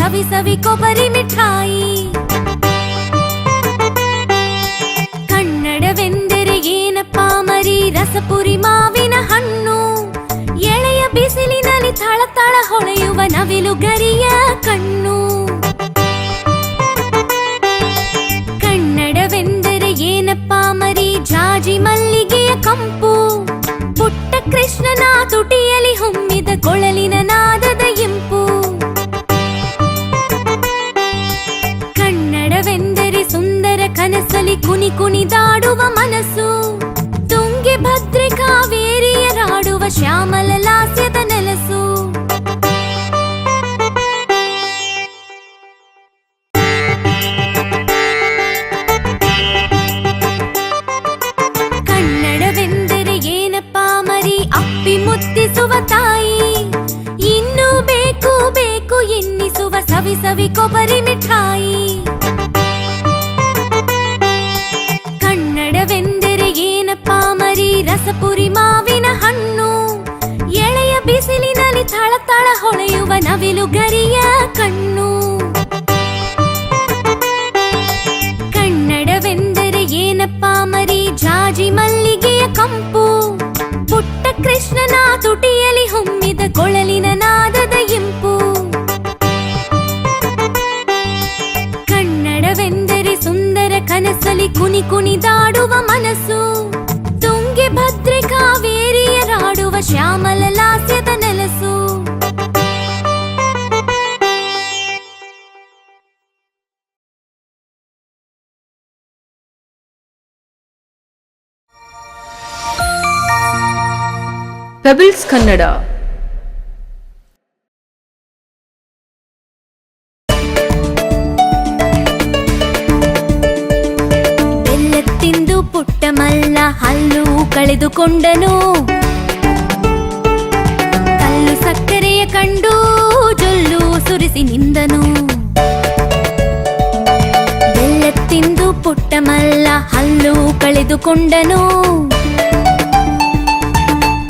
ಸವಿ ಸವಿ ಕೊಬ್ಬರಿ ಮಿಠಾಯಿ. ಕನ್ನಡವೆಂದರೆ ಏನಪ್ಪಾ ಮರಿ, ರಸಪುರಿ ಮಾವಿನ ಹಣ್ಣು. ಎಳೆಯ ಬಿಸಿಲಿನಲ್ಲಿ ಥಳಥಳ ಹೊಳೆಯುವ ನವಿಲು ಗರಿಯ ಕಣ್ಣು. ಕನ್ನಡವೆಂದರೆ ಏನಪ್ಪಾ ಮರಿ, ಜಾಜಿ ಮಲ್ಲಿಗೆಯ ಕಂಪು. ಪುಟ್ಟ ಕೃಷ್ಣನ ತುಟಿಯಲ್ಲಿ ಹೊಮ್ಮಿದ ಕೊಳಲಿನ ನಾದದ ಇಂಪು. ಕನ್ನಡವೆಂದರೆ ಸುಂದರ ಕನಸಲಿ ಕುನಿ ಕುಣಿದಾಡುವ ಮನಸ್ಸು. ತುಂಗೆ ಭದ್ರೆ ಕಾವೇರಿಯರಾಡುವ ಶ್ಯಾಮಲ ಲಾಸ್ಯದ ನೆಲಸು. ಕನ್ನಡವೆಂದರೆ ಏನಪ್ಪಾ ಮರಿ, ಅಪ್ಪಿ ಮುತ್ತಿಸುವ ತಾಯಿ. ಇನ್ನೂ ಬೇಕು ಬೇಕು ಎನ್ನಿಸುವ ಸವಿ ಸವಿ ಕೊಬ್ಬರಿ ಮಿಠಾಯಿ. ಕನ್ನಡವೆಂದರೆ ಏನಪ್ಪಾ ಮರಿ, ರಸಪುರಿ ಮಾವಿನ ಹಣ್ಣು. ಎಳೆಯ ಬಿಸಿಲಿನಲ್ಲಿ ಥಳಥಳ ಹೊಳೆಯುವ ನವಿಲು ಗರಿಯ ಕಣ್ಣು. ಕನ್ನಡವೆಂದರೆ ಏನಪ್ಪಾ ಮರಿ, ಜಾಜಿ ಮಲ್ಲಿಗೆಯ ಕಂಪು. ಪುಟ್ಟ ಕೃಷ್ಣನ ತುಟಿಯಲ್ಲಿ ಹೊಮ್ಮಿದ ಕೊಳಲಿನ ನಾದದ ಇಂಪು. ಕನ್ನಡವೆಂದರೆ ಸುಂದರ ಕನಸಲಿ ಕುನಿ ಕುಣಿದಾಡುವ ಮನಸ್ಸು. ತುಂಗೆ ಭದ್ರೆ ಕಾವೇರಿಯರಾಡುವ ಶ್ಯಾಮಲ ಲಾಸ್ಯದ ನೆಲಸು. ಪೆಬಲ್ಸ್ ಕನ್ನಡ. ಬೆಲ್ಲ ತಿಂದು ಪುಟ್ಟ ಮಲ್ಲ ಹಲ್ಲು ಕಳೆದುಕೊಂಡನು. ಕಲ್ಲು ಸಕ್ಕರೆಯ ಕಂಡು ಜೊಲ್ಲು ಸುರಿಸಿ ನಿಂದನು. ಬೆಲ್ಲ ತಿಂದು ಪುಟ್ಟ ಮಲ್ಲ ಹಲ್ಲು ಕಳೆದುಕೊಂಡನು.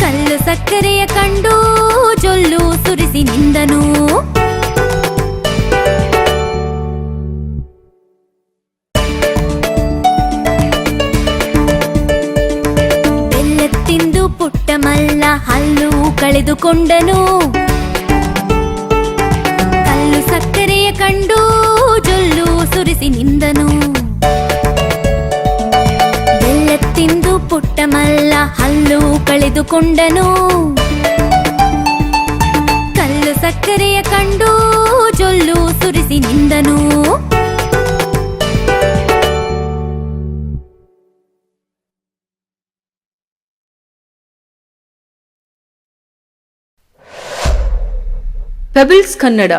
ಕಲ್ಲು ಸಕ್ಕರೆಯ ಕಂಡು ಜೊಲ್ಲು ಸುರಿಸಿ ನಿಂದನು. ಬೆಲ್ಲ ತಿಂದು ಪುಟ್ಟ ಮಲ್ಲ ಹಲ್ಲು ಕಳೆದುಕೊಂಡನು. ಕಲ್ಲು ಸಕ್ಕರೆಯ ಕಂಡು ಜೊಲ್ಲು ಸುರಿಸಿ ನಿಂದನು. ಬೆಲ್ಲ ತಿಂದು ಪುಟ್ಟ ಮಲ್ಲ ಹಲ್ಲು ಕಳೆದುಕೊಂಡನು. ಕಲ್ಲು ಸಕ್ಕರೆಯ ಕಂಡು ಜೊಲ್ಲು ಸುರಿಸಿ ನಿಂದನು. ಪೆಬಲ್ಸ್ ಕನ್ನಡ.